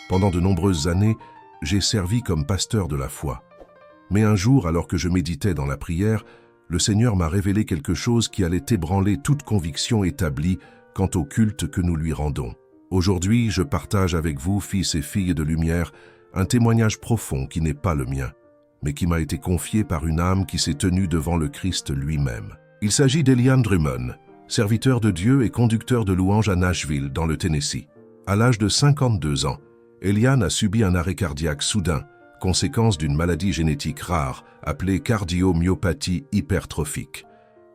Pendant de nombreuses années, j'ai servi comme pasteur de la foi. Mais un jour, alors que je méditais dans la prière, le Seigneur m'a révélé quelque chose qui allait ébranler toute conviction établie quant au culte que nous lui rendons. Aujourd'hui, je partage avec vous, fils et filles de lumière, un témoignage profond qui n'est pas le mien, mais qui m'a été confié par une âme qui s'est tenue devant le Christ lui-même. Il s'agit d'Elian Drummond, serviteur de Dieu et conducteur de louanges à Nashville, dans le Tennessee. À l'âge de 52 ans, Elian a subi un arrêt cardiaque soudain, conséquence d'une maladie génétique rare, appelée cardiomyopathie hypertrophique.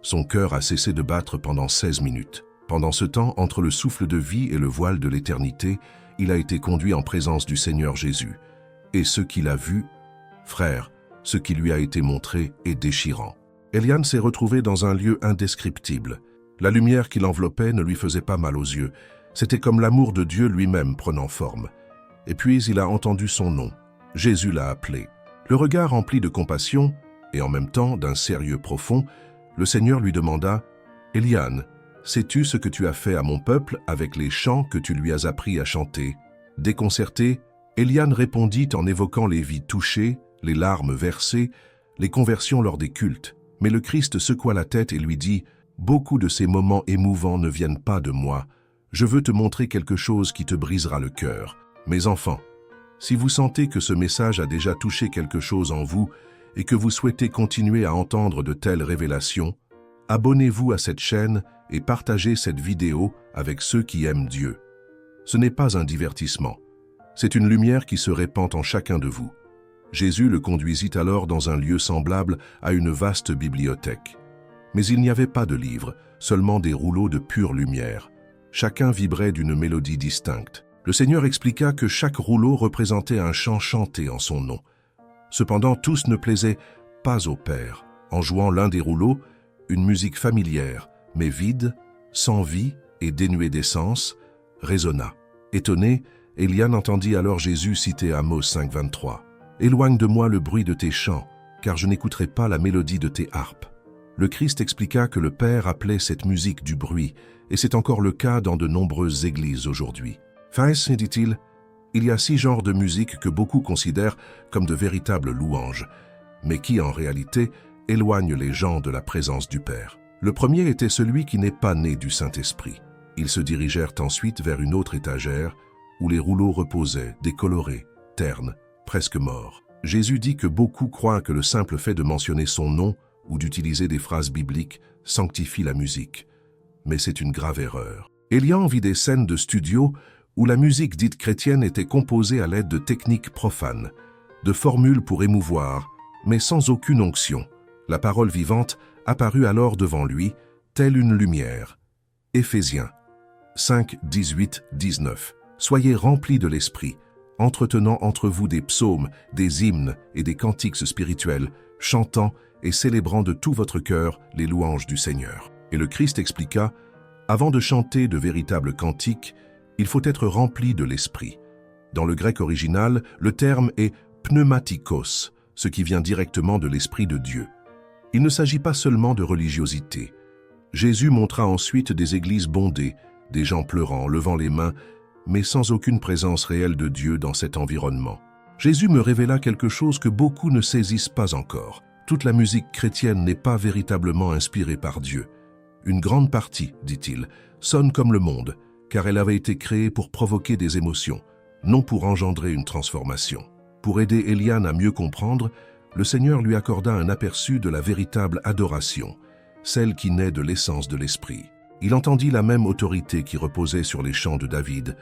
Son cœur a cessé de battre pendant 16 minutes. Pendant ce temps, entre le souffle de vie et le voile de l'éternité, il a été conduit en présence du Seigneur Jésus. Et ce qu'il a vu, frère, ce qui lui a été montré est déchirant. Elian s'est retrouvé dans un lieu indescriptible. La lumière qui l'enveloppait ne lui faisait pas mal aux yeux. C'était comme l'amour de Dieu lui-même prenant forme. Et puis il a entendu son nom. Jésus l'a appelé. Le regard rempli de compassion, et en même temps d'un sérieux profond, le Seigneur lui demanda « Elian, sais-tu ce que tu as fait à mon peuple avec les chants que tu lui as appris à chanter ?» Déconcerté, Elian répondit en évoquant les vies touchées, les larmes versées, les conversions lors des cultes. Mais le Christ secoua la tête et lui dit « Beaucoup de ces moments émouvants ne viennent pas de moi. Je veux te montrer quelque chose qui te brisera le cœur. Mes enfants, si vous sentez que ce message a déjà touché quelque chose en vous et que vous souhaitez continuer à entendre de telles révélations, abonnez-vous à cette chaîne et partagez cette vidéo avec ceux qui aiment Dieu. Ce n'est pas un divertissement, c'est une lumière qui se répand en chacun de vous. Jésus le conduisit alors dans un lieu semblable à une vaste bibliothèque. Mais il n'y avait pas de livres, seulement des rouleaux de pure lumière. Chacun vibrait d'une mélodie distincte. Le Seigneur expliqua que chaque rouleau représentait un chant chanté en son nom. Cependant, tous ne plaisaient pas au Père. En jouant l'un des rouleaux, une musique familière, mais vide, sans vie et dénuée d'essence, résonna. Étonné, Elian entendit alors Jésus citer Amos 5,23. « Éloigne de moi le bruit de tes chants, car je n'écouterai pas la mélodie de tes harpes. » Le Christ expliqua que le Père appelait cette musique du bruit, et c'est encore le cas dans de nombreuses églises aujourd'hui. Fils, dit-il, il y a 6 genres de musique que beaucoup considèrent comme de véritables louanges, mais qui en réalité éloignent les gens de la présence du Père. Le premier était celui qui n'est pas né du Saint-Esprit. Ils se dirigèrent ensuite vers une autre étagère où les rouleaux reposaient, décolorés, ternes, presque morts. Jésus dit que beaucoup croient que le simple fait de mentionner son nom ou d'utiliser des phrases bibliques sanctifie la musique. Mais c'est une grave erreur. Elian vit des scènes de studio où la musique dite chrétienne était composée à l'aide de techniques profanes, de formules pour émouvoir, mais sans aucune onction. La parole vivante apparut alors devant lui, telle une lumière. Éphésiens 5, 18, 19. Soyez remplis de l'Esprit, entretenant entre vous des psaumes, des hymnes et des cantiques spirituels, chantant et célébrant de tout votre cœur les louanges du Seigneur. Et le Christ expliqua, avant de chanter de véritables cantiques, il faut être rempli de l'Esprit. Dans le grec original, le terme est pneumatikos, ce qui vient directement de l'Esprit de Dieu. Il ne s'agit pas seulement de religiosité. Jésus montra ensuite des églises bondées, des gens pleurant, levant les mains, mais sans aucune présence réelle de Dieu dans cet environnement. Jésus me révéla quelque chose que beaucoup ne saisissent pas encore. Toute la musique chrétienne n'est pas véritablement inspirée par Dieu. Une grande partie, dit-il, sonne comme le monde, car elle avait été créée pour provoquer des émotions, non pour engendrer une transformation. Pour aider Elian à mieux comprendre, le Seigneur lui accorda un aperçu de la véritable adoration, celle qui naît de l'essence de l'Esprit. Il entendit la même autorité qui reposait sur les chants de David,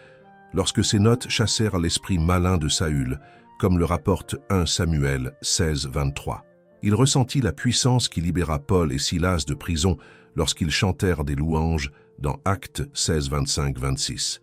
lorsque ces notes chassèrent l'esprit malin de Saül, comme le rapporte 1 Samuel 16, 23. Il ressentit la puissance qui libéra Paul et Silas de prison lorsqu'ils chantèrent des louanges dans Actes 16, 25, 26.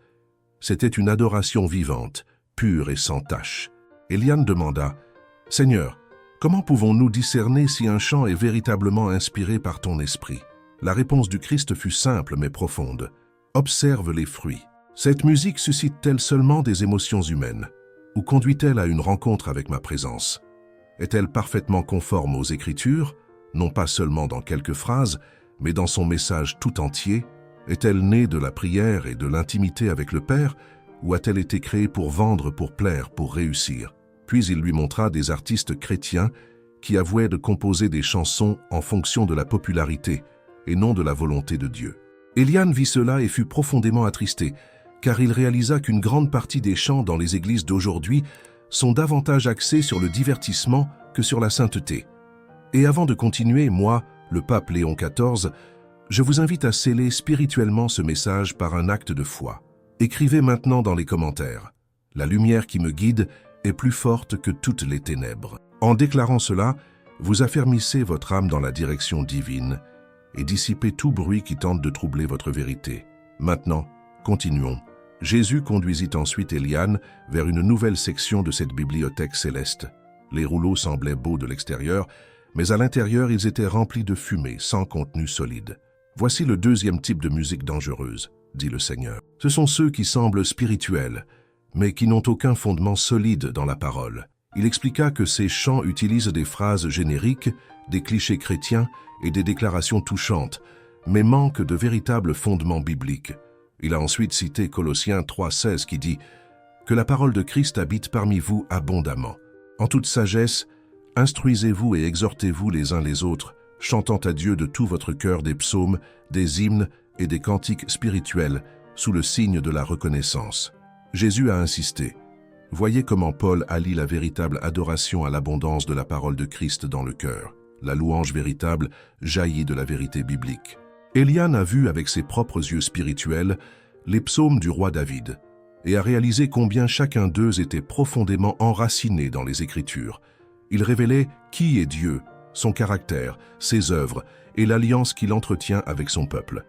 C'était une adoration vivante, pure et sans tache. Elian demanda, « Seigneur, comment pouvons-nous discerner si un chant est véritablement inspiré par ton esprit ?» La réponse du Christ fut simple mais profonde. « Observe les fruits. Cette musique suscite-t-elle seulement des émotions humaines? Ou conduit-elle à une rencontre avec ma présence? Est-elle parfaitement conforme aux Écritures, non pas seulement dans quelques phrases, mais dans son message tout entier? Est-elle née de la prière et de l'intimité avec le Père, ou a-t-elle été créée pour vendre, pour plaire, pour réussir? Puis il lui montra des artistes chrétiens qui avouaient de composer des chansons en fonction de la popularité et non de la volonté de Dieu. Eliane vit cela et fut profondément attristé, car il réalisa qu'une grande partie des chants dans les églises d'aujourd'hui sont davantage axés sur le divertissement que sur la sainteté. Et avant de continuer, moi, le pape Léon XIV, je vous invite à sceller spirituellement ce message par un acte de foi. Écrivez maintenant dans les commentaires « La lumière qui me guide est plus forte que toutes les ténèbres ». En déclarant cela, vous affermissez votre âme dans la direction divine et dissipez tout bruit qui tente de troubler votre vérité. Maintenant, continuons. Jésus conduisit ensuite Eliane vers une nouvelle section de cette bibliothèque céleste. Les rouleaux semblaient beaux de l'extérieur, mais à l'intérieur, ils étaient remplis de fumée, sans contenu solide. Voici le deuxième type de musique dangereuse, dit le Seigneur. Ce sont ceux qui semblent spirituels, mais qui n'ont aucun fondement solide dans la parole. Il expliqua que ces chants utilisent des phrases génériques, des clichés chrétiens et des déclarations touchantes, mais manquent de véritables fondements bibliques. Il a ensuite cité Colossiens 3,16 qui dit « Que la parole de Christ habite parmi vous abondamment. En toute sagesse, instruisez-vous et exhortez-vous les uns les autres, chantant à Dieu de tout votre cœur des psaumes, des hymnes et des cantiques spirituels, sous le signe de la reconnaissance. » Jésus a insisté. Voyez comment Paul allie la véritable adoration à l'abondance de la parole de Christ dans le cœur. La louange véritable jaillit de la vérité biblique. Eliane a vu avec ses propres yeux spirituels les psaumes du roi David et a réalisé combien chacun d'eux était profondément enraciné dans les Écritures. Il révélait qui est Dieu, son caractère, ses œuvres et l'alliance qu'il entretient avec son peuple.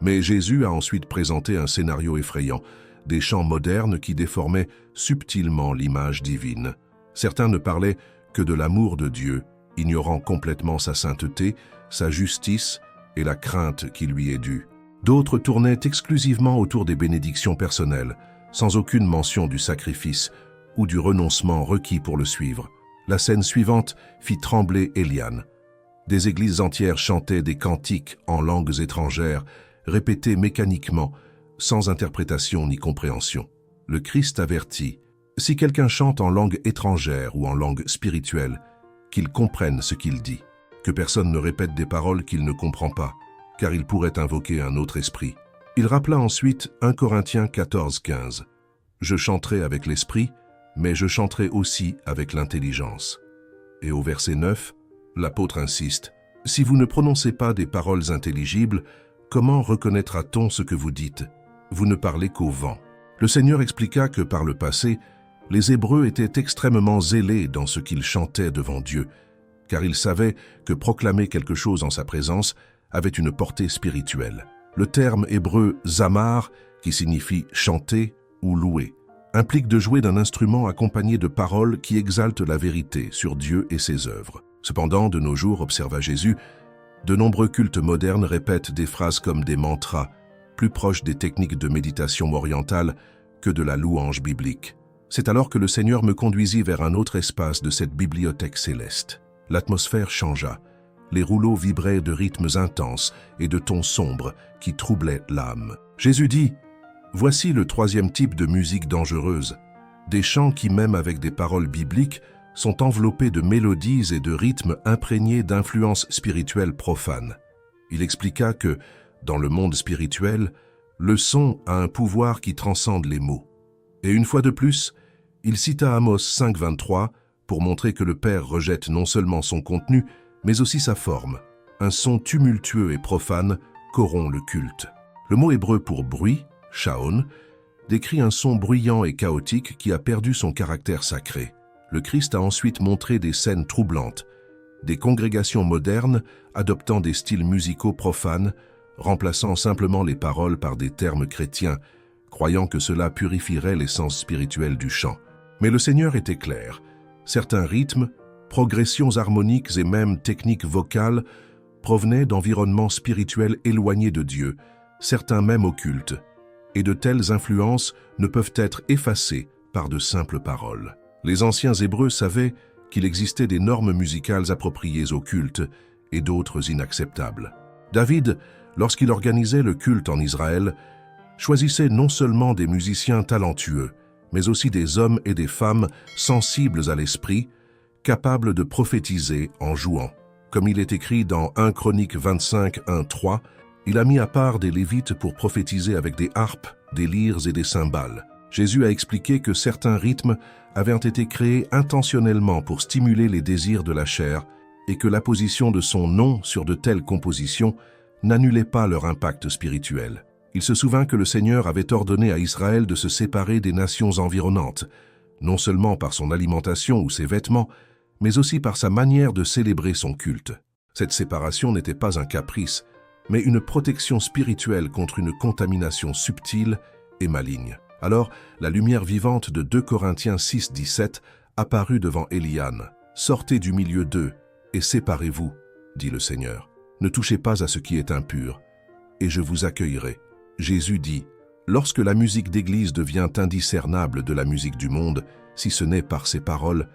Mais Jésus a ensuite présenté un scénario effrayant, des chants modernes qui déformaient subtilement l'image divine. Certains ne parlaient que de l'amour de Dieu, ignorant complètement sa sainteté, sa justice et la crainte qui lui est due. D'autres tournaient exclusivement autour des bénédictions personnelles, sans aucune mention du sacrifice ou du renoncement requis pour le suivre. La scène suivante fit trembler Eliane. Des églises entières chantaient des cantiques en langues étrangères, répétés mécaniquement, sans interprétation ni compréhension. Le Christ avertit, si quelqu'un chante en langue étrangère ou en langue spirituelle, qu'il comprenne ce qu'il dit, que personne ne répète des paroles qu'il ne comprend pas, car il pourrait invoquer un autre esprit. Il rappela ensuite 1 Corinthiens 14,15. Je chanterai avec l'esprit, mais je chanterai aussi avec l'intelligence. Et au verset 9, l'apôtre insiste, si vous ne prononcez pas des paroles intelligibles, comment reconnaîtra-t-on ce que vous dites? Vous ne parlez qu'au vent. Le Seigneur expliqua que par le passé, les Hébreux étaient extrêmement zélés dans ce qu'ils chantaient devant Dieu, car ils savaient que proclamer quelque chose en sa présence avait une portée spirituelle. Le terme hébreu « zamar », qui signifie « chanter » ou « louer », implique de jouer d'un instrument accompagné de paroles qui exaltent la vérité sur Dieu et ses œuvres. Cependant, de nos jours, observa Jésus, de nombreux cultes modernes répètent des phrases comme des mantras, plus proches des techniques de méditation orientale que de la louange biblique. C'est alors que le Seigneur me conduisit vers un autre espace de cette bibliothèque céleste. L'atmosphère changea. Les rouleaux vibraient de rythmes intenses et de tons sombres qui troublaient l'âme. Jésus dit, « Voici le troisième type de musique dangereuse, des chants qui, même avec des paroles bibliques, sont enveloppés de mélodies et de rythmes imprégnés d'influences spirituelles profanes. » Il expliqua que, dans le monde spirituel, le son a un pouvoir qui transcende les mots. Et une fois de plus, il cita Amos 5,23 pour montrer que le Père rejette non seulement son contenu, mais aussi sa forme. Un son tumultueux et profane corrompt le culte. Le mot hébreu pour bruit, shaon, décrit un son bruyant et chaotique qui a perdu son caractère sacré. Le Christ a ensuite montré des scènes troublantes, des congrégations modernes adoptant des styles musicaux profanes, remplaçant simplement les paroles par des termes chrétiens, croyant que cela purifierait l'essence spirituelle du chant. Mais le Seigneur était clair. Certains rythmes, progressions harmoniques et même techniques vocales provenaient d'environnements spirituels éloignés de Dieu, certains même occultes, et de telles influences ne peuvent être effacées par de simples paroles. Les anciens Hébreux savaient qu'il existait des normes musicales appropriées au culte et d'autres inacceptables. David, lorsqu'il organisait le culte en Israël, choisissait non seulement des musiciens talentueux, mais aussi des hommes et des femmes sensibles à l'esprit, capables de prophétiser en jouant. Comme il est écrit dans 1 Chroniques 25, 1, 3, il a mis à part des Lévites pour prophétiser avec des harpes, des lyres et des cymbales. Jésus a expliqué que certains rythmes avaient été créés intentionnellement pour stimuler les désirs de la chair et que l'apposition de son nom sur de telles compositions n'annulait pas leur impact spirituel. Il se souvint que le Seigneur avait ordonné à Israël de se séparer des nations environnantes, non seulement par son alimentation ou ses vêtements, mais aussi par sa manière de célébrer son culte. Cette séparation n'était pas un caprice, mais une protection spirituelle contre une contamination subtile et maligne. Alors, la lumière vivante de 2 Corinthiens 6, 17 apparut devant Éliane. « Sortez du milieu d'eux et séparez-vous, dit le Seigneur. Ne touchez pas à ce qui est impur, et je vous accueillerai. » Jésus dit, « Lorsque la musique d'église devient indiscernable de la musique du monde, si ce n'est par ses paroles,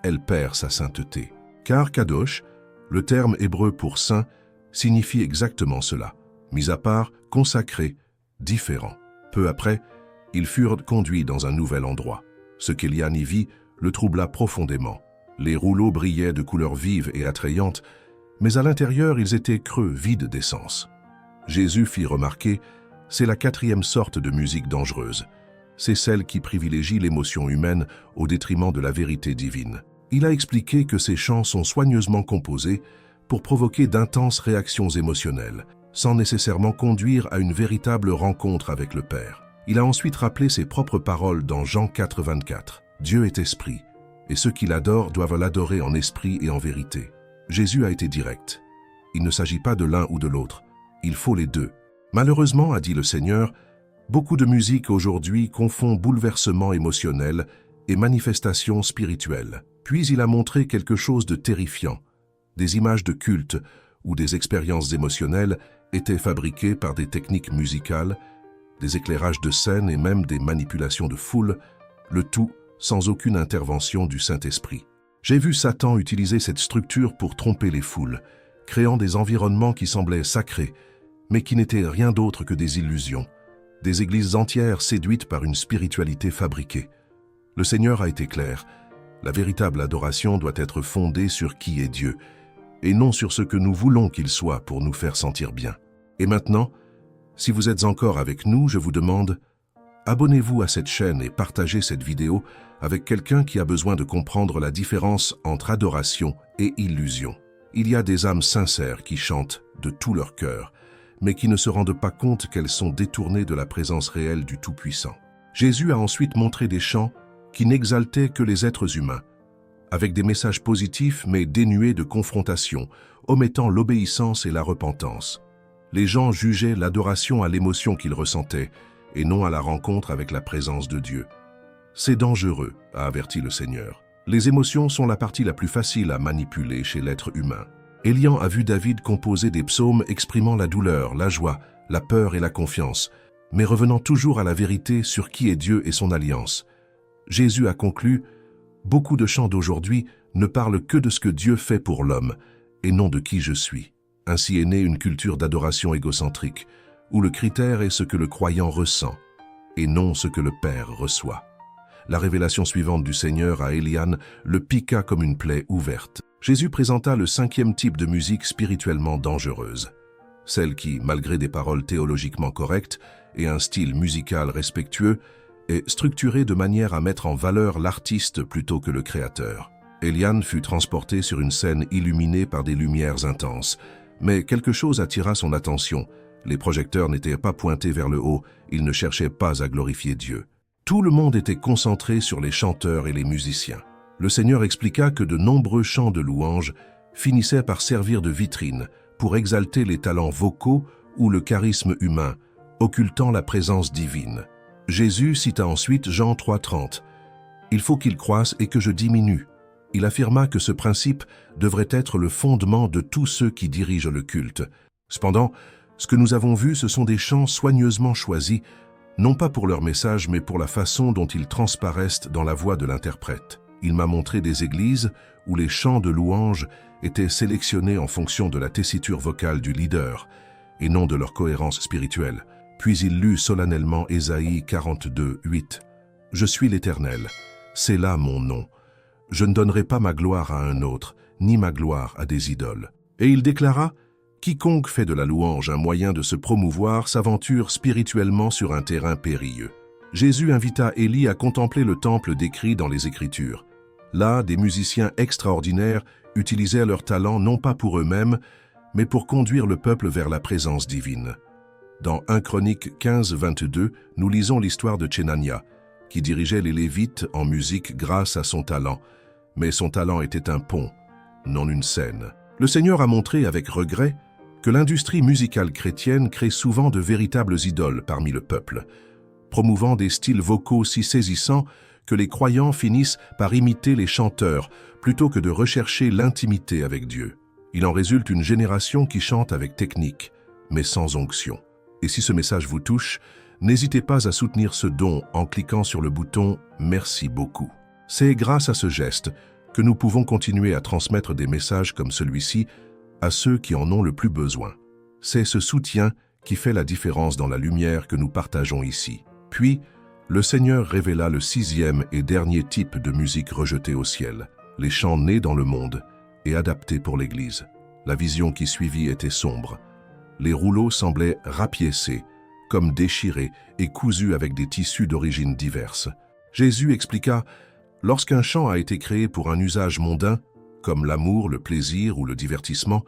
elle perd sa sainteté. » Car Kadosh, le terme hébreu pour saint, signifie exactement cela. Mis à part, consacré, différent. Peu après, ils furent conduits dans un nouvel endroit. Ce qu'Éliane y vit le troubla profondément. Les rouleaux brillaient de couleurs vives et attrayantes, mais à l'intérieur ils étaient creux, vides d'essence. Jésus fit remarquer, c'est la 4e sorte de musique dangereuse. C'est celle qui privilégie l'émotion humaine au détriment de la vérité divine. Il a expliqué que ces chants sont soigneusement composés pour provoquer d'intenses réactions émotionnelles, sans nécessairement conduire à une véritable rencontre avec le Père. Il a ensuite rappelé ses propres paroles dans Jean 4, 24. « Dieu est esprit, et ceux qui l'adorent doivent l'adorer en esprit et en vérité. » Jésus a été direct. Il ne s'agit pas de l'un ou de l'autre, il faut les deux. Malheureusement, a dit le Seigneur, beaucoup de musique aujourd'hui confond bouleversement émotionnel et manifestation spirituelle. Puis il a montré quelque chose de terrifiant. Des images de culte ou des expériences émotionnelles étaient fabriquées par des techniques musicales, des éclairages de scène et même des manipulations de foule, le tout sans aucune intervention du Saint-Esprit. J'ai vu Satan utiliser cette structure pour tromper les foules, créant des environnements qui semblaient sacrés, mais qui n'étaient rien d'autre que des illusions, des églises entières séduites par une spiritualité fabriquée. Le Seigneur a été clair, la véritable adoration doit être fondée sur qui est Dieu, et non sur ce que nous voulons qu'il soit pour nous faire sentir bien. Et maintenant, si vous êtes encore avec nous, je vous demande, abonnez-vous à cette chaîne et partagez cette vidéo avec quelqu'un qui a besoin de comprendre la différence entre adoration et illusion. Il y a des âmes sincères qui chantent de tout leur cœur, mais qui ne se rendent pas compte qu'elles sont détournées de la présence réelle du Tout-Puissant. Jésus a ensuite montré des chants qui n'exaltaient que les êtres humains, avec des messages positifs mais dénués de confrontation, omettant l'obéissance et la repentance. Les gens jugeaient l'adoration à l'émotion qu'ils ressentaient, et non à la rencontre avec la présence de Dieu. C'est dangereux, a averti le Seigneur. Les émotions sont la partie la plus facile à manipuler chez l'être humain. Élian a vu David composer des psaumes exprimant la douleur, la joie, la peur et la confiance, mais revenant toujours à la vérité sur qui est Dieu et son alliance. Jésus a conclu, « Beaucoup de chants d'aujourd'hui ne parlent que de ce que Dieu fait pour l'homme, et non de qui je suis. » Ainsi est née une culture d'adoration égocentrique, où le critère est ce que le croyant ressent, et non ce que le Père reçoit. La révélation suivante du Seigneur à Éliane le piqua comme une plaie ouverte. Jésus présenta le 5e type de musique spirituellement dangereuse, celle qui, malgré des paroles théologiquement correctes et un style musical respectueux, est structurée de manière à mettre en valeur l'artiste plutôt que le créateur. Éliane fut transportée sur une scène illuminée par des lumières intenses, mais quelque chose attira son attention. Les projecteurs n'étaient pas pointés vers le haut, ils ne cherchaient pas à glorifier Dieu. Tout le monde était concentré sur les chanteurs et les musiciens. Le Seigneur expliqua que de nombreux chants de louanges finissaient par servir de vitrine pour exalter les talents vocaux ou le charisme humain, occultant la présence divine. Jésus cita ensuite Jean 3,30. « Il faut qu'il croisse et que je diminue. » Il affirma que ce principe devrait être le fondement de tous ceux qui dirigent le culte. Cependant, ce que nous avons vu, ce sont des chants soigneusement choisis, non pas pour leur message, mais pour la façon dont ils transparaissent dans la voix de l'interprète. Il m'a montré des églises où les chants de louange étaient sélectionnés en fonction de la tessiture vocale du leader, et non de leur cohérence spirituelle. Puis il lut solennellement Ésaïe 42, 8. « Je suis l'Éternel, c'est là mon nom. Je ne donnerai pas ma gloire à un autre, ni ma gloire à des idoles. » Et il déclara « Quiconque fait de la louange un moyen de se promouvoir s'aventure spirituellement sur un terrain périlleux. » Jésus invita Élie à contempler le temple décrit dans les Écritures. Là, des musiciens extraordinaires utilisaient leur talent non pas pour eux-mêmes, mais pour conduire le peuple vers la présence divine. Dans 1 Chroniques 15, 22, nous lisons l'histoire de Tchénania, qui dirigeait les Lévites en musique grâce à son talent. Mais son talent était un pont, non une scène. Le Seigneur a montré avec regret que l'industrie musicale chrétienne crée souvent de véritables idoles parmi le peuple, promouvant des styles vocaux si saisissants que les croyants finissent par imiter les chanteurs plutôt que de rechercher l'intimité avec Dieu. Il en résulte une génération qui chante avec technique, mais sans onction. Et si ce message vous touche, n'hésitez pas à soutenir ce don en cliquant sur le bouton « Merci beaucoup ». C'est grâce à ce geste que nous pouvons continuer à transmettre des messages comme celui-ci à ceux qui en ont le plus besoin. C'est ce soutien qui fait la différence dans la lumière que nous partageons ici. Puis, le Seigneur révéla le 6e et dernier type de musique rejetée au ciel, les chants nés dans le monde et adaptés pour l'Église. La vision qui suivit était sombre. Les rouleaux semblaient rapiécés, comme déchirés et cousus avec des tissus d'origines diverses. Jésus expliqua « Lorsqu'un chant a été créé pour un usage mondain, comme l'amour, le plaisir ou le divertissement,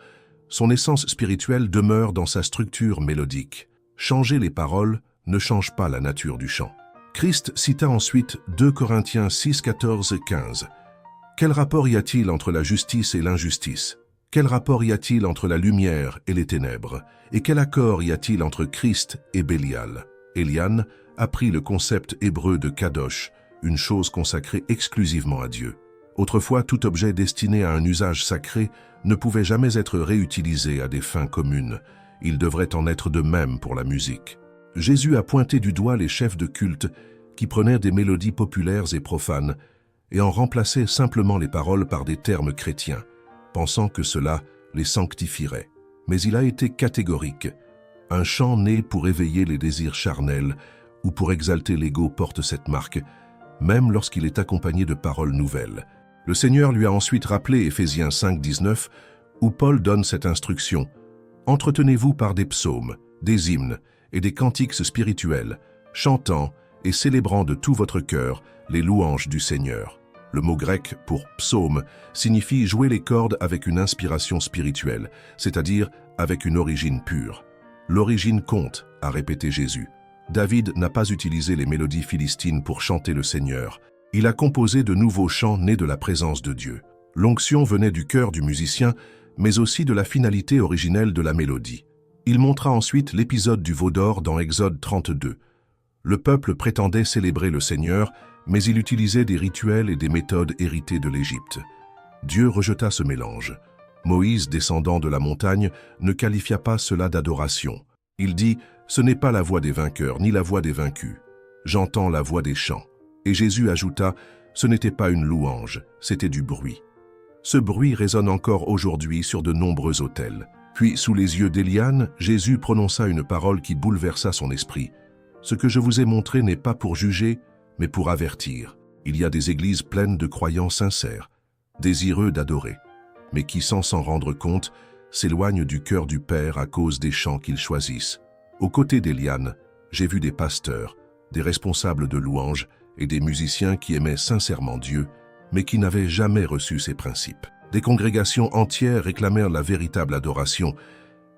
son essence spirituelle demeure dans sa structure mélodique. Changer les paroles ne change pas la nature du chant. » Christ cita ensuite 2 Corinthiens 6, 14, 15. « Quel rapport y a-t-il entre la justice et l'injustice ? Quel rapport y a-t-il entre la lumière et les ténèbres? Et quel accord y a-t-il entre Christ et Bélial ?» Eliane apprit le concept hébreu de kadosh, une chose consacrée exclusivement à Dieu. Autrefois, tout objet destiné à un usage sacré ne pouvait jamais être réutilisé à des fins communes. Il devrait en être de même pour la musique. Jésus a pointé du doigt les chefs de culte qui prenaient des mélodies populaires et profanes et en remplaçaient simplement les paroles par des termes chrétiens, pensant que cela les sanctifierait. Mais il a été catégorique. Un chant né pour éveiller les désirs charnels ou pour exalter l'ego porte cette marque, même lorsqu'il est accompagné de paroles nouvelles. Le Seigneur lui a ensuite rappelé Éphésiens 5, 19, où Paul donne cette instruction. « Entretenez-vous par des psaumes, des hymnes et des cantiques spirituels, chantant et célébrant de tout votre cœur les louanges du Seigneur. » Le mot grec pour « psaume » signifie jouer les cordes avec une inspiration spirituelle, c'est-à-dire avec une origine pure. L'origine compte, a répété Jésus. David n'a pas utilisé les mélodies philistines pour chanter le Seigneur. Il a composé de nouveaux chants nés de la présence de Dieu. L'onction venait du cœur du musicien, mais aussi de la finalité originelle de la mélodie. Il montra ensuite l'épisode du veau d'or dans Exode 32. Le peuple prétendait célébrer le Seigneur, mais il utilisait des rituels et des méthodes héritées de l'Égypte. Dieu rejeta ce mélange. Moïse, descendant de la montagne, ne qualifia pas cela d'adoration. Il dit « Ce n'est pas la voix des vainqueurs, ni la voix des vaincus. J'entends la voix des chants. » Et Jésus ajouta « Ce n'était pas une louange, c'était du bruit. » Ce bruit résonne encore aujourd'hui sur de nombreux autels. Puis, sous les yeux d'Éliane, Jésus prononça une parole qui bouleversa son esprit. « Ce que je vous ai montré n'est pas pour juger, mais pour avertir. Il y a des églises pleines de croyants sincères, désireux d'adorer, mais qui, sans s'en rendre compte, s'éloignent du cœur du Père à cause des chants qu'ils choisissent. Aux côtés d'Éliane, j'ai vu des pasteurs, des responsables de louanges et des musiciens qui aimaient sincèrement Dieu, mais qui n'avaient jamais reçu ses principes. Des congrégations entières réclamèrent la véritable adoration,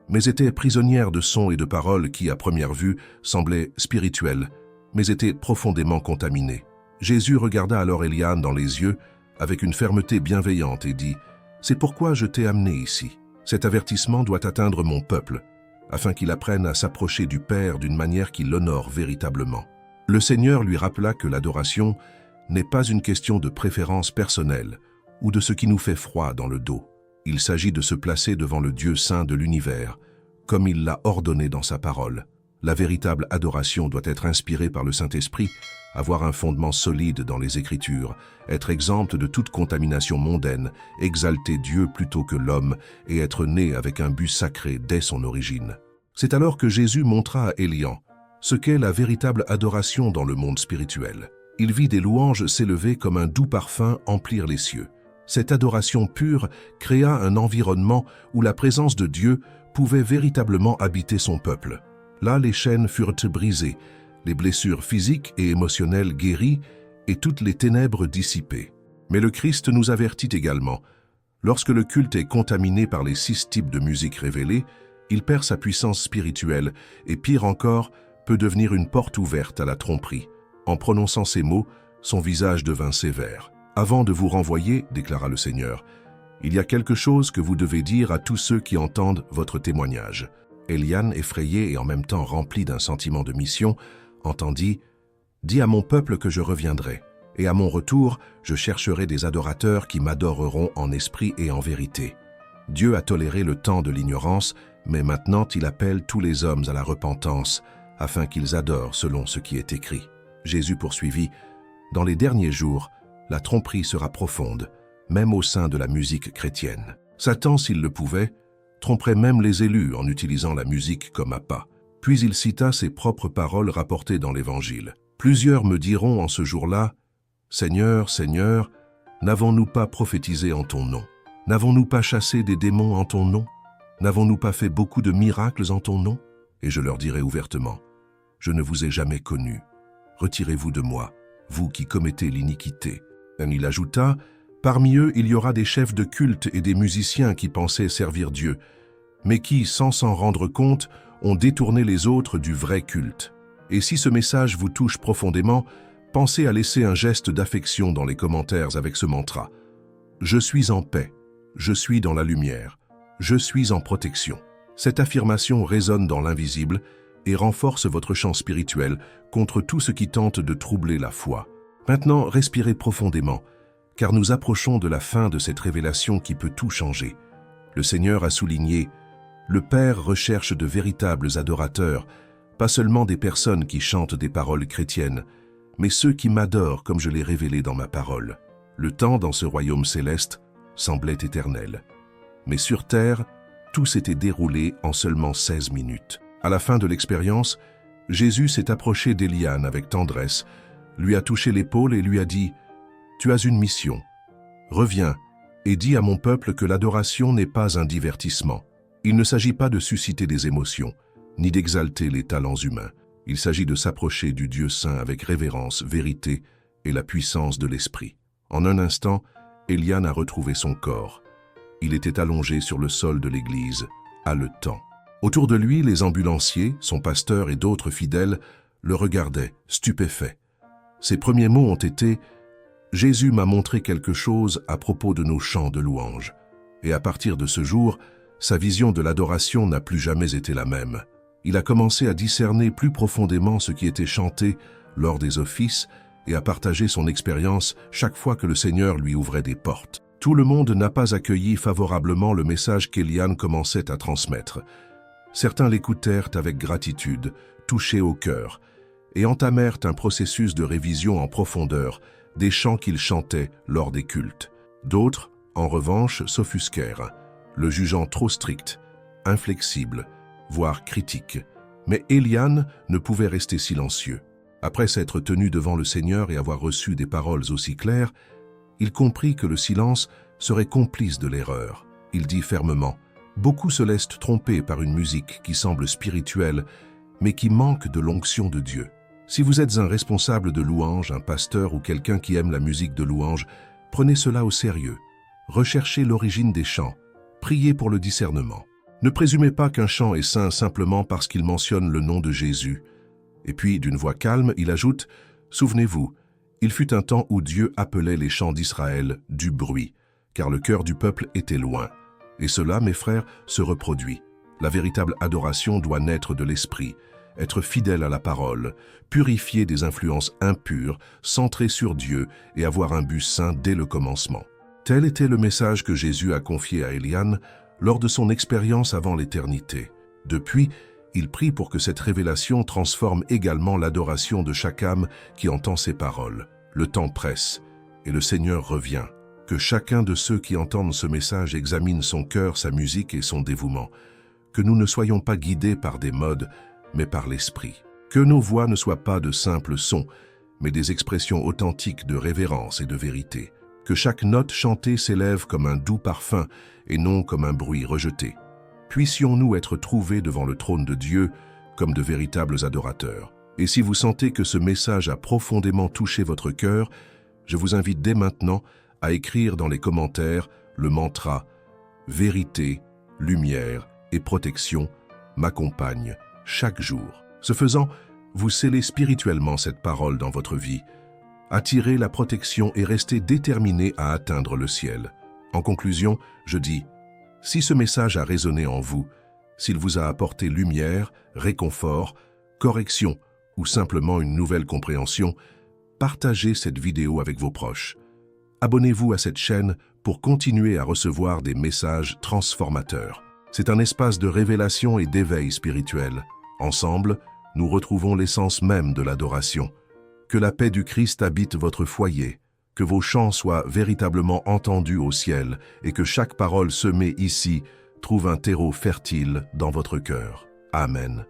mais étaient prisonnières de sons et de paroles qui, à première vue, semblaient spirituels, mais étaient profondément contaminées. Jésus regarda alors Éliane dans les yeux avec une fermeté bienveillante et dit « C'est pourquoi je t'ai amené ici. Cet avertissement doit atteindre mon peuple, afin qu'il apprenne à s'approcher du Père d'une manière qui l'honore véritablement. » Le Seigneur lui rappela que l'adoration n'est pas une question de préférence personnelle ou de ce qui nous fait froid dans le dos. Il s'agit de se placer devant le Dieu saint de l'univers, comme il l'a ordonné dans sa parole. La véritable adoration doit être inspirée par le Saint-Esprit, avoir un fondement solide dans les Écritures, être exempte de toute contamination mondaine, exalter Dieu plutôt que l'homme et être né avec un but sacré dès son origine. C'est alors que Jésus montra à Élian ce qu'est la véritable adoration dans le monde spirituel. Il vit des louanges s'élever comme un doux parfum emplir les cieux. Cette adoration pure créa un environnement où la présence de Dieu pouvait véritablement habiter son peuple. Là, les chaînes furent brisées, les blessures physiques et émotionnelles guéries et toutes les ténèbres dissipées. Mais le Christ nous avertit également. Lorsque le culte est contaminé par les 6 types de musique révélés, il perd sa puissance spirituelle et, pire encore, peut devenir une porte ouverte à la tromperie. En prononçant ces mots, son visage devint sévère. « Avant de vous renvoyer, déclara le Seigneur, il y a quelque chose que vous devez dire à tous ceux qui entendent votre témoignage. » Eliane, effrayé et en même temps rempli d'un sentiment de mission, entendit « Dis à mon peuple que je reviendrai, et à mon retour, je chercherai des adorateurs qui m'adoreront en esprit et en vérité. » Dieu a toléré le temps de l'ignorance, mais maintenant il appelle tous les hommes à la repentance, afin qu'ils adorent selon ce qui est écrit. Jésus poursuivit, « Dans les derniers jours, la tromperie sera profonde, même au sein de la musique chrétienne. Satan, s'il le pouvait, tromperait même les élus en utilisant la musique comme appât. » Puis il cita ses propres paroles rapportées dans l'Évangile. « Plusieurs me diront en ce jour-là, « Seigneur, Seigneur, n'avons-nous pas prophétisé en ton nom? N'avons-nous pas chassé des démons en ton nom? N'avons-nous pas fait beaucoup de miracles en ton nom? » Et je leur dirai ouvertement, « Je ne vous ai jamais connus. Retirez-vous de moi, vous qui commettez l'iniquité. » Et il ajouta, « Parmi eux, il y aura des chefs de culte et des musiciens qui pensaient servir Dieu, mais qui, sans s'en rendre compte, ont détourné les autres du vrai culte. Et si ce message vous touche profondément, pensez à laisser un geste d'affection dans les commentaires avec ce mantra. Je suis en paix, je suis dans la lumière, je suis en protection. » Cette affirmation résonne dans l'invisible et renforce votre champ spirituel contre tout ce qui tente de troubler la foi. Maintenant, respirez profondément, car nous approchons de la fin de cette révélation qui peut tout changer. Le Seigneur a souligné « Le Père recherche de véritables adorateurs, pas seulement des personnes qui chantent des paroles chrétiennes, mais ceux qui m'adorent comme je l'ai révélé dans ma parole. » Le temps dans ce royaume céleste semblait éternel. Mais sur terre, tout s'était déroulé en seulement 16 minutes. À la fin de l'expérience, Jésus s'est approché d'Eliane avec tendresse, lui a touché l'épaule et lui a dit « Tu as une mission. Reviens et dis à mon peuple que l'adoration n'est pas un divertissement. Il ne s'agit pas de susciter des émotions, ni d'exalter les talents humains. Il s'agit de s'approcher du Dieu saint avec révérence, vérité et la puissance de l'esprit. » En un instant, Eliane a retrouvé son corps. Il était allongé sur le sol de l'église, haletant. Autour de lui, les ambulanciers, son pasteur et d'autres fidèles le regardaient, stupéfaits. Ses premiers mots ont été « Jésus m'a montré quelque chose à propos de nos chants de louange. » Et à partir de ce jour, sa vision de l'adoration n'a plus jamais été la même. Il a commencé à discerner plus profondément ce qui était chanté lors des offices et à partager son expérience chaque fois que le Seigneur lui ouvrait des portes. Tout le monde n'a pas accueilli favorablement le message qu'Eliane commençait à transmettre. Certains l'écoutèrent avec gratitude, touchés au cœur, et entamèrent un processus de révision en profondeur des chants qu'il chantait lors des cultes. D'autres, en revanche, s'offusquèrent, le jugeant trop strict, inflexible, voire critique. Mais Eliane ne pouvait rester silencieux. Après s'être tenu devant le Seigneur et avoir reçu des paroles aussi claires, il comprit que le silence serait complice de l'erreur. Il dit fermement, « Beaucoup se laissent tromper par une musique qui semble spirituelle, mais qui manque de l'onction de Dieu. Si vous êtes un responsable de louange, un pasteur ou quelqu'un qui aime la musique de louange, prenez cela au sérieux. Recherchez l'origine des chants. Priez pour le discernement. Ne présumez pas qu'un chant est saint simplement parce qu'il mentionne le nom de Jésus. » Et puis, d'une voix calme, il ajoute, « Souvenez-vous, il fut un temps où Dieu appelait les chants d'Israël du bruit, car le cœur du peuple était loin. Et cela, mes frères, se reproduit. La véritable adoration doit naître de l'esprit, être fidèle à la parole, purifier des influences impures, centrer sur Dieu et avoir un but saint dès le commencement. » Tel était le message que Jésus a confié à Eliane lors de son expérience avant l'éternité. Depuis, il prie pour que cette révélation transforme également l'adoration de chaque âme qui entend ses paroles. Le temps presse et le Seigneur revient. Que chacun de ceux qui entendent ce message examine son cœur, sa musique et son dévouement. Que nous ne soyons pas guidés par des modes, mais par l'Esprit. Que nos voix ne soient pas de simples sons, mais des expressions authentiques de révérence et de vérité. Que chaque note chantée s'élève comme un doux parfum et non comme un bruit rejeté. Puissions-nous être trouvés devant le trône de Dieu comme de véritables adorateurs. Et si vous sentez que ce message a profondément touché votre cœur, je vous invite dès maintenant à écrire dans les commentaires le mantra « Vérité, lumière et protection m'accompagnent chaque jour ». Ce faisant, vous scellez spirituellement cette parole dans votre vie. Attirez la protection et restez déterminé à atteindre le ciel. En conclusion, je dis, si ce message a résonné en vous, s'il vous a apporté lumière, réconfort, correction ou simplement une nouvelle compréhension, partagez cette vidéo avec vos proches. Abonnez-vous à cette chaîne pour continuer à recevoir des messages transformateurs. C'est un espace de révélation et d'éveil spirituel. Ensemble, nous retrouvons l'essence même de l'adoration. Que la paix du Christ habite votre foyer, que vos chants soient véritablement entendus au ciel et que chaque parole semée ici trouve un terreau fertile dans votre cœur. Amen.